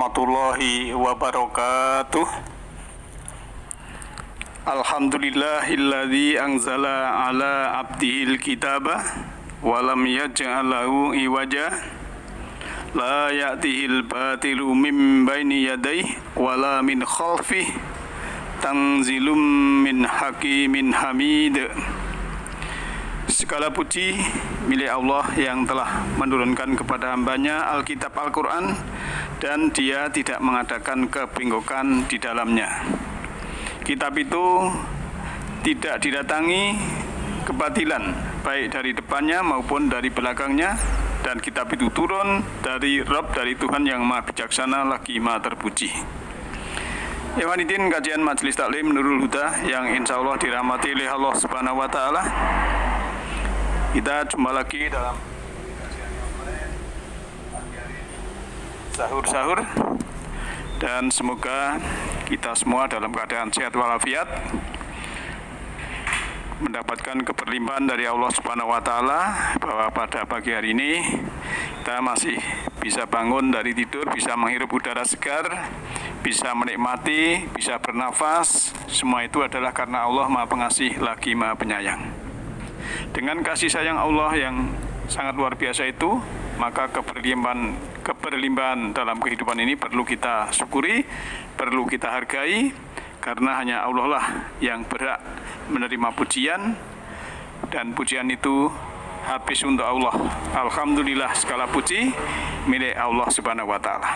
warahmatullahi wabarakatuh. Alhamdulillahilladzi anzala ala abdihil kitaba walam yaj'alahu iwaja la ya'tihil batilu min baini yadayhi wala min khalfihi tanzilum min hakimin hamid. Segala puji milik Allah yang telah menurunkan kepada hambanya Alkitab Al-Quran dan dia tidak mengadakan kebengkokan di dalamnya. Kitab itu tidak didatangi kebatilan baik dari depannya maupun dari belakangnya, dan kitab itu turun dari Rabb, dari Tuhan yang Maha Bijaksana lagi Maha Terpuji. Ikhwaniddin, kajian Majelis Taklim Nurul Huda yang insya Allah dirahmati oleh Allah Subhanahu wa Ta'ala. Kita jumpa lagi dalam sahur-sahur, dan semoga kita semua dalam keadaan sehat walafiat, mendapatkan keberlimpahan dari Allah Subhanahu wa Ta'ala, bahwa pada pagi hari ini kita masih bisa bangun dari tidur, bisa menghirup udara segar, bisa menikmati, bisa bernafas. Semua itu adalah karena Allah Maha Pengasih lagi Maha Penyayang. Dengan kasih sayang Allah yang sangat luar biasa itu, maka keberlimpahan dalam kehidupan ini perlu kita syukuri, perlu kita hargai, karena hanya Allah lah yang berhak menerima pujian, dan pujian itu habis untuk Allah. Alhamdulillah, segala puji milik Allah Subhanahu wa Ta'ala.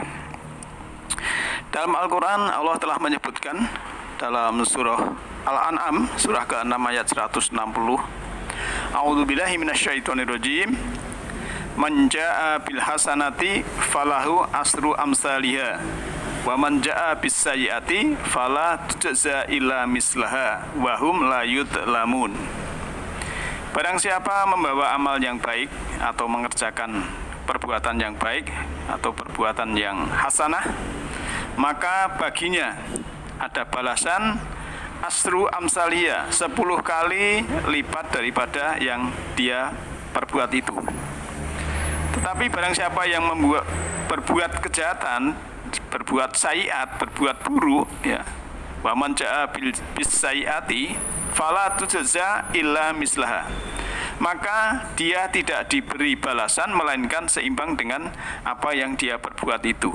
Dalam Al-Quran Allah telah menyebutkan dalam surah Al-An'am, surah ke-6 ayat 160, A'udzubillahi minasyaitonirrajim. Man jaa'a bil hasanati falahu asru amsalihha wa man jaa'a bis sayyi'ati fala tujza illa mislaha wa hum la yudlamun. Barang siapa membawa amal yang baik atau mengerjakan perbuatan yang baik atau perbuatan yang hasanah, maka baginya ada balasan asru amsalia, 10 kali lipat daripada yang dia perbuat itu. Tetapi barang siapa yang berbuat kejahatan, berbuat sayiat, berbuat buruk, ya, wa man jaa bis sayiati fala tujza illa mislaha, maka dia tidak diberi balasan melainkan seimbang dengan apa yang dia perbuat itu.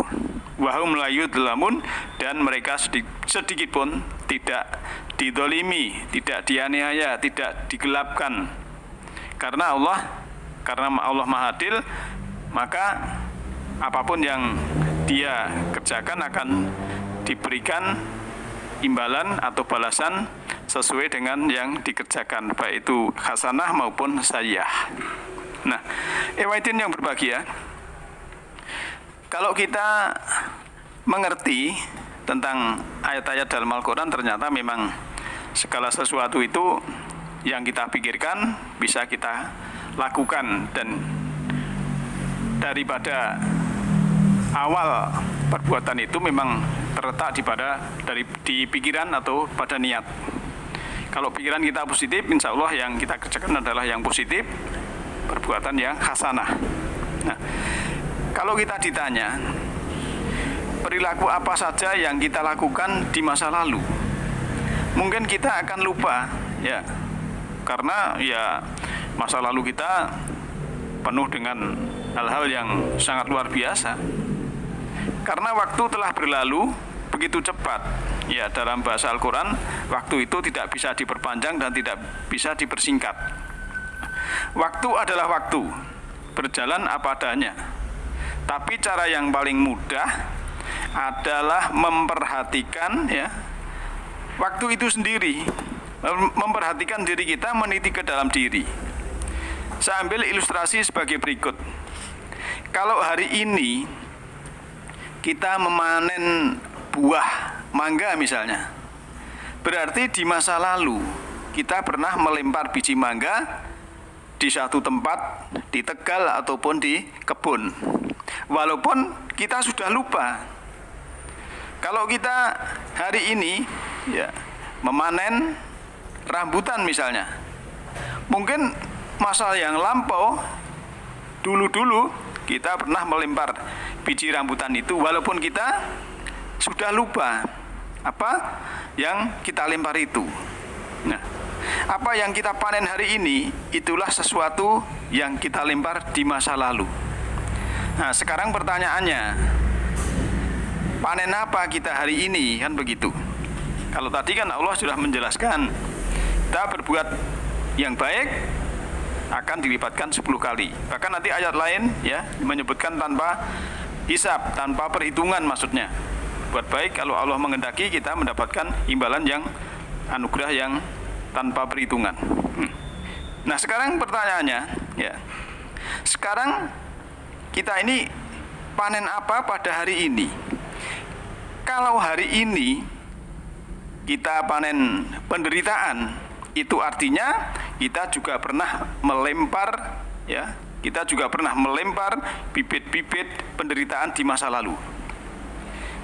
Wahum la yudlamun, dan mereka sedikit pun tidak didolimi, tidak dianiaya, tidak digelapkan. Karena Allah Maha Adil, maka apapun yang dia kerjakan akan diberikan imbalan atau balasan sesuai dengan yang dikerjakan, baik itu hasanah maupun sayyah. Nah, ikhwaniddin yang berbahagia, kalau kita mengerti tentang ayat-ayat dalam Al-Quran, ternyata memang segala sesuatu itu yang kita pikirkan bisa kita lakukan, dan daripada awal perbuatan itu memang terletak di pikiran atau pada niat. Kalau pikiran kita positif, insya Allah yang kita kerjakan adalah yang positif, perbuatan yang hasanah. Nah, kalau kita ditanya perilaku apa saja yang kita lakukan di masa lalu, mungkin kita akan lupa, ya, karena ya masa lalu kita penuh dengan hal-hal yang sangat luar biasa. Karena waktu telah berlalu begitu cepat, ya, dalam bahasa Al-Quran waktu itu tidak bisa diperpanjang dan tidak bisa dipersingkat. Waktu adalah waktu, berjalan apa adanya. Tapi cara yang paling mudah adalah memperhatikan, ya, waktu itu sendiri, memperhatikan diri kita, meniti ke dalam diri. Saya ambil ilustrasi sebagai berikut. Kalau hari ini kita memanen buah mangga misalnya, berarti di masa lalu kita pernah melempar biji mangga di satu tempat, di Tegal ataupun di kebun. Walaupun kita sudah lupa. Kalau kita hari ini, ya, memanen rambutan misalnya, mungkin masa yang lampau, dulu-dulu kita pernah melempar biji rambutan itu, walaupun kita sudah lupa apa yang kita lempar itu. Nah, apa yang kita panen hari ini itulah sesuatu yang kita lempar di masa lalu. Nah, sekarang pertanyaannya, panen apa kita hari ini, kan begitu. Kalau tadi kan Allah sudah menjelaskan, kita berbuat yang baik akan dilipatkan 10 kali. Bahkan nanti ayat lain ya menyebutkan tanpa hisab, tanpa perhitungan maksudnya. Buat baik kalau Allah menghendaki kita mendapatkan imbalan yang anugerah yang tanpa perhitungan. Nah, sekarang pertanyaannya ya. Sekarang kita ini panen apa pada hari ini? Kalau hari ini kita panen penderitaan, itu artinya kita juga pernah melempar ya, kita juga pernah melempar bibit-bibit penderitaan di masa lalu.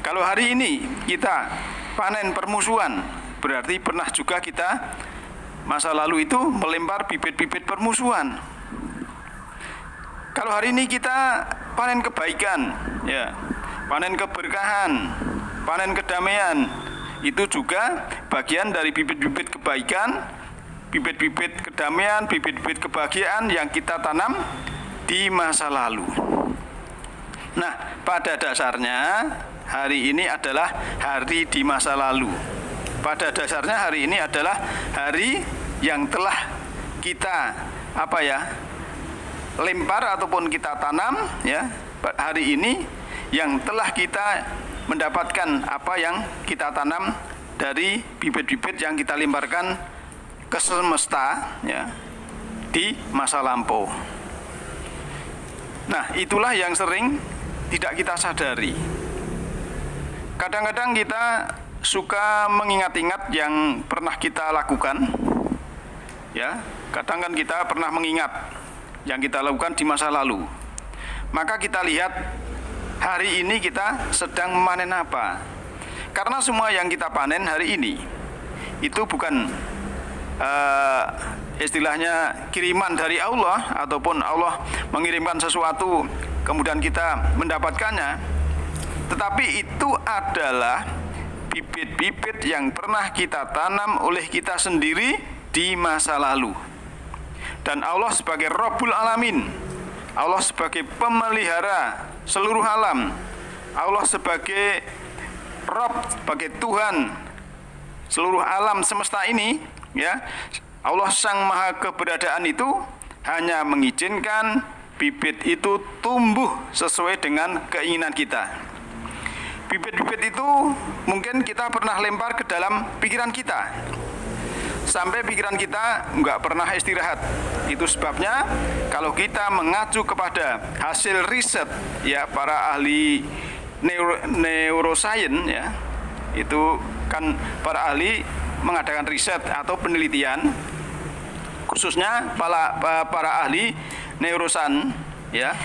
Kalau hari ini kita panen permusuhan, berarti pernah juga kita masa lalu itu melempar bibit-bibit permusuhan. Kalau hari ini kita panen kebaikan ya, panen keberkahan, panen kedamaian, itu juga bagian dari bibit-bibit kebaikan, bibit-bibit kedamaian, bibit-bibit kebahagiaan yang kita tanam di masa lalu. Nah, pada dasarnya hari ini adalah hari di masa lalu. Pada dasarnya hari ini adalah hari yang telah kita lempar ataupun kita tanam ya. Hari ini yang telah kita mendapatkan apa yang kita tanam dari bibit-bibit yang kita lemparkan ke semesta ya di masa lampau. Nah, itulah yang sering tidak kita sadari. Kadang-kadang kita suka mengingat-ingat yang pernah kita lakukan ya. Kadang kan kita pernah mengingat yang kita lakukan di masa lalu. Maka kita lihat hari ini kita sedang memanen apa. Karena semua yang kita panen hari ini itu bukan istilahnya kiriman dari Allah, ataupun Allah mengirimkan sesuatu kemudian kita mendapatkannya, tetapi itu adalah bibit-bibit yang pernah kita tanam oleh kita sendiri di masa lalu. Dan Allah sebagai Rabbul Alamin, Allah sebagai pemelihara seluruh alam, Allah sebagai Rabb, sebagai Tuhan seluruh alam semesta ini ya, Allah Sang Maha Keberadaan itu hanya mengizinkan bibit itu tumbuh sesuai dengan keinginan kita. Bibit-bibit itu mungkin kita pernah lempar ke dalam pikiran kita, sampai pikiran kita nggak pernah istirahat. Itu sebabnya kalau kita mengacu kepada hasil riset ya para ahli neuroscience ya, itu kan para ahli mengadakan riset atau penelitian, khususnya para ahli neuroscience ya,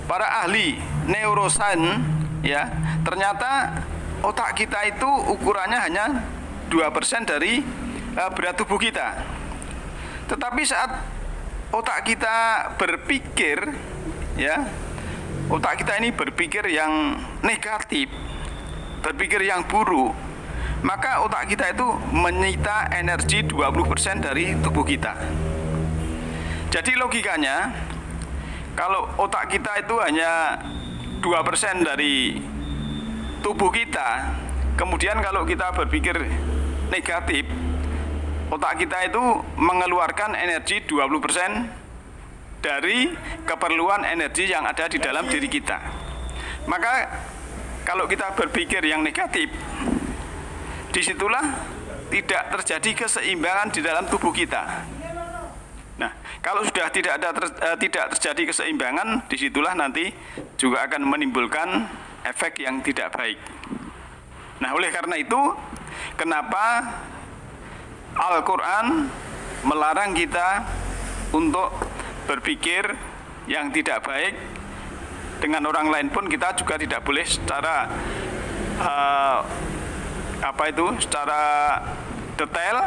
para ahli neuroscience ya, ternyata otak kita itu ukurannya hanya 2% dari berat tubuh kita. Tetapi saat otak kita berpikir ya, otak kita ini berpikir yang negatif, berpikir yang buruk, maka otak kita itu menyita energi 20% dari tubuh kita. Jadi logikanya, kalau otak kita itu hanya 2% dari tubuh kita, kemudian kalau kita berpikir negatif, otak kita itu mengeluarkan energi 20% dari keperluan energi yang ada di dalam diri kita. Maka kalau kita berpikir yang negatif, disitulah tidak terjadi keseimbangan di dalam tubuh kita. Nah, kalau sudah tidak terjadi keseimbangan, disitulah nanti juga akan menimbulkan efek yang tidak baik. Nah, oleh karena itu, kenapa Al-Quran melarang kita untuk berpikir yang tidak baik dengan orang lain pun kita juga tidak boleh secara secara detail,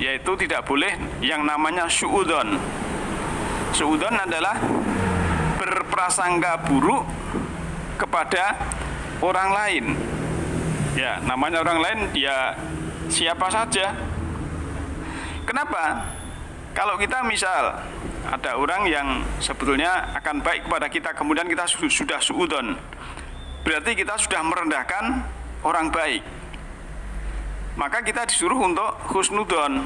yaitu tidak boleh yang namanya suudzon. Suudzon adalah berprasangka buruk kepada orang lain. Ya, namanya orang lain ya siapa saja. Kenapa? Kalau kita misal ada orang yang sebetulnya akan baik kepada kita, kemudian kita sudah suudon, berarti kita sudah merendahkan orang baik. Maka kita disuruh untuk husnudon,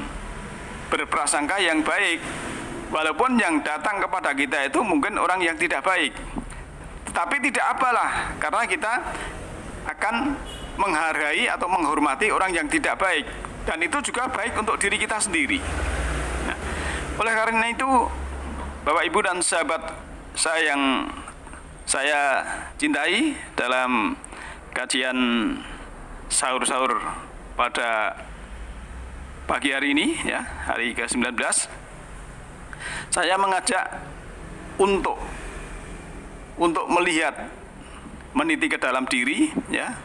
berprasangka yang baik, walaupun yang datang kepada kita itu mungkin orang yang tidak baik. Tapi tidak apalah, karena kita akan menghargai atau menghormati orang yang tidak baik, dan itu juga baik untuk diri kita sendiri. Nah, oleh karena itu, Bapak Ibu dan sahabat saya yang saya cintai, dalam kajian sahur-sahur pada pagi hari ini, ya, hari ke-19, saya mengajak untuk melihat, meniti ke dalam diri, ya.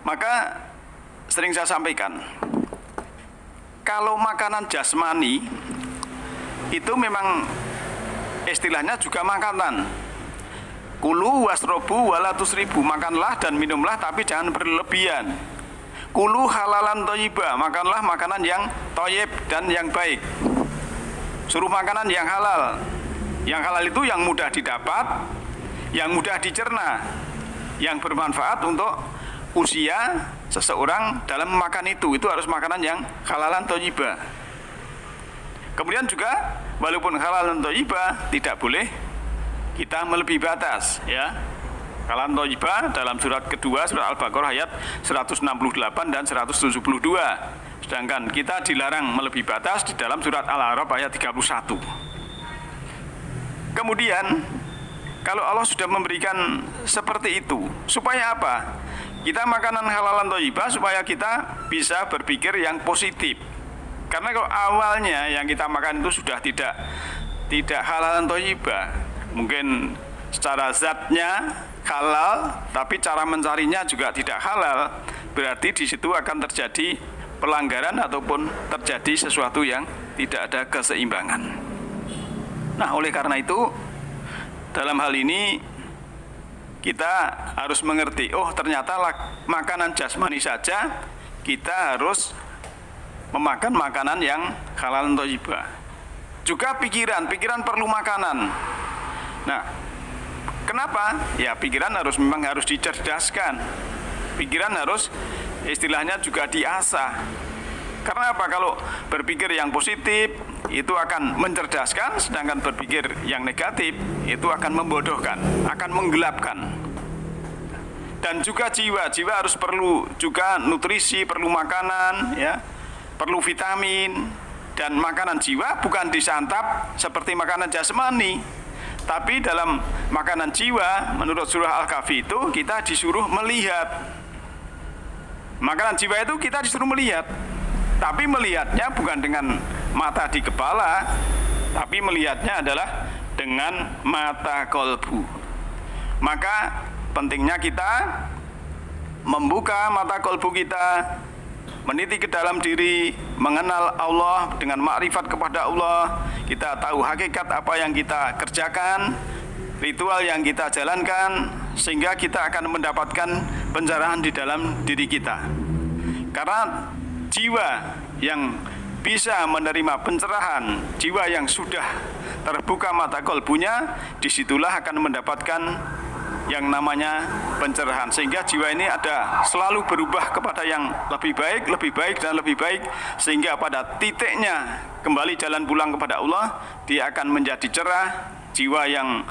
Maka sering saya sampaikan, kalau makanan jasmani itu memang istilahnya juga makanan. Kulu wasrobu wala tusribu, makanlah dan minumlah tapi jangan berlebihan. Kulu halalan thayyibah, makanlah makanan yang thayyib dan yang baik. Suruh makanan yang halal. Yang halal itu yang mudah didapat, yang mudah dicerna, yang bermanfaat untuk usia seseorang dalam makan itu harus makanan yang halalan thayyibah. Kemudian juga walaupun halalan thayyibah tidak boleh kita melebihi batas, ya. Halalan thayyibah dalam surat kedua, surat Al-Baqarah ayat 168 dan 172. Sedangkan kita dilarang melebihi batas di dalam surat Al-A'raf ayat 31. Kemudian kalau Allah sudah memberikan seperti itu, supaya apa? Kita makanan halalan thayyibah supaya kita bisa berpikir yang positif. Karena kalau awalnya yang kita makan itu sudah tidak halalan thayyibah, mungkin secara zatnya halal, tapi cara mencarinya juga tidak halal, berarti di situ akan terjadi pelanggaran ataupun terjadi sesuatu yang tidak ada keseimbangan. Nah, oleh karena itu, dalam hal ini kita harus mengerti, oh ternyata makanan jasmani saja kita harus memakan makanan yang halal thayyibah. Juga pikiran perlu makanan. Nah, kenapa? Ya, pikiran memang harus dicerdaskan. Pikiran harus istilahnya juga diasah. Karena apa? Kalau berpikir yang positif itu akan mencerdaskan, sedangkan berpikir yang negatif itu akan membodohkan, akan menggelapkan. Dan juga jiwa harus perlu juga nutrisi, perlu makanan, ya, perlu vitamin. Dan makanan jiwa bukan disantap seperti makanan jasmani, tapi dalam makanan jiwa menurut surah Al-Kahfi itu kita disuruh melihat. Makanan jiwa itu kita disuruh melihat, tapi melihatnya bukan dengan mata di kepala, tapi melihatnya adalah dengan mata kolbu. Maka pentingnya kita membuka mata kolbu kita, meniti ke dalam diri, mengenal Allah dengan makrifat kepada Allah. Kita tahu hakikat apa yang kita kerjakan, ritual yang kita jalankan, sehingga kita akan mendapatkan pencerahan di dalam diri kita. Karena jiwa yang bisa menerima pencerahan, jiwa yang sudah terbuka mata kolbunya, disitulah akan mendapatkan yang namanya pencerahan. Sehingga jiwa ini ada selalu berubah kepada yang lebih baik dan lebih baik, sehingga pada titiknya kembali jalan pulang kepada Allah, dia akan menjadi cerah, jiwa yang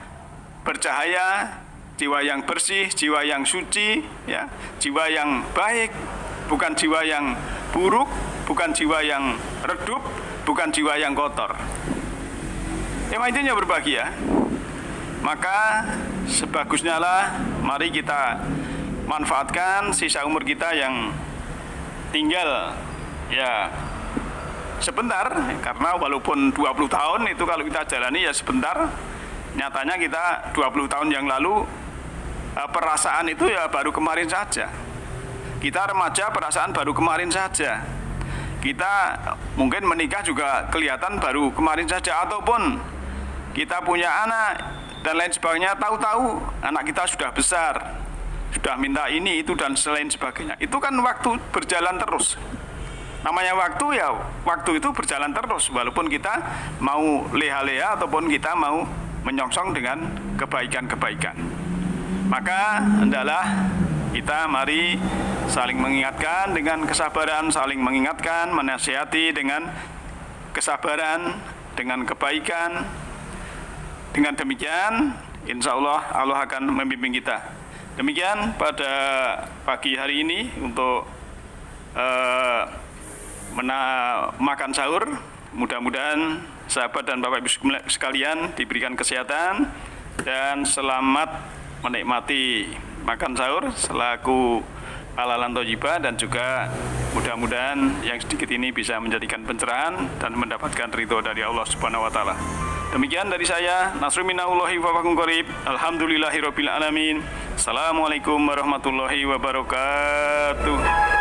bercahaya, jiwa yang bersih, jiwa yang suci, ya, jiwa yang baik, bukan jiwa yang buruk, bukan jiwa yang redup, bukan jiwa yang kotor. Intinya berbahagia. Maka sebagusnya lah, mari kita manfaatkan sisa umur kita yang tinggal, ya, sebentar. Karena walaupun 20 tahun itu kalau kita jalani ya sebentar, nyatanya kita 20 tahun yang lalu perasaan itu ya baru kemarin saja. Kita remaja perasaan baru kemarin saja. Kita mungkin menikah juga kelihatan baru kemarin saja, ataupun kita punya anak dan lain sebagainya, tahu-tahu anak kita sudah besar. sudah minta ini, itu, dan selain sebagainya. Itu kan waktu berjalan terus. Namanya waktu, ya waktu itu berjalan terus, walaupun kita mau leha-leha ataupun kita mau menyongsong dengan kebaikan-kebaikan. Maka hendaklah kita mari saling mengingatkan dengan kesabaran, saling mengingatkan, menasihati dengan kesabaran, dengan kebaikan. Dengan demikian, insya Allah Allah akan membimbing kita. Demikian pada pagi hari ini untuk makan sahur. Mudah-mudahan sahabat dan Bapak Ibu sekalian diberikan kesehatan dan selamat menikmati makan sahur selaku halalan thayyibah, dan juga mudah-mudahan yang sedikit ini bisa menjadikan pencerahan dan mendapatkan ridho dari Allah Subhanahu wa taala. Demikian dari saya, Nasrul minallahi wa fakum qarib. Alhamdulillahirabbil alamin. Assalamualaikum warahmatullahi wabarakatuh.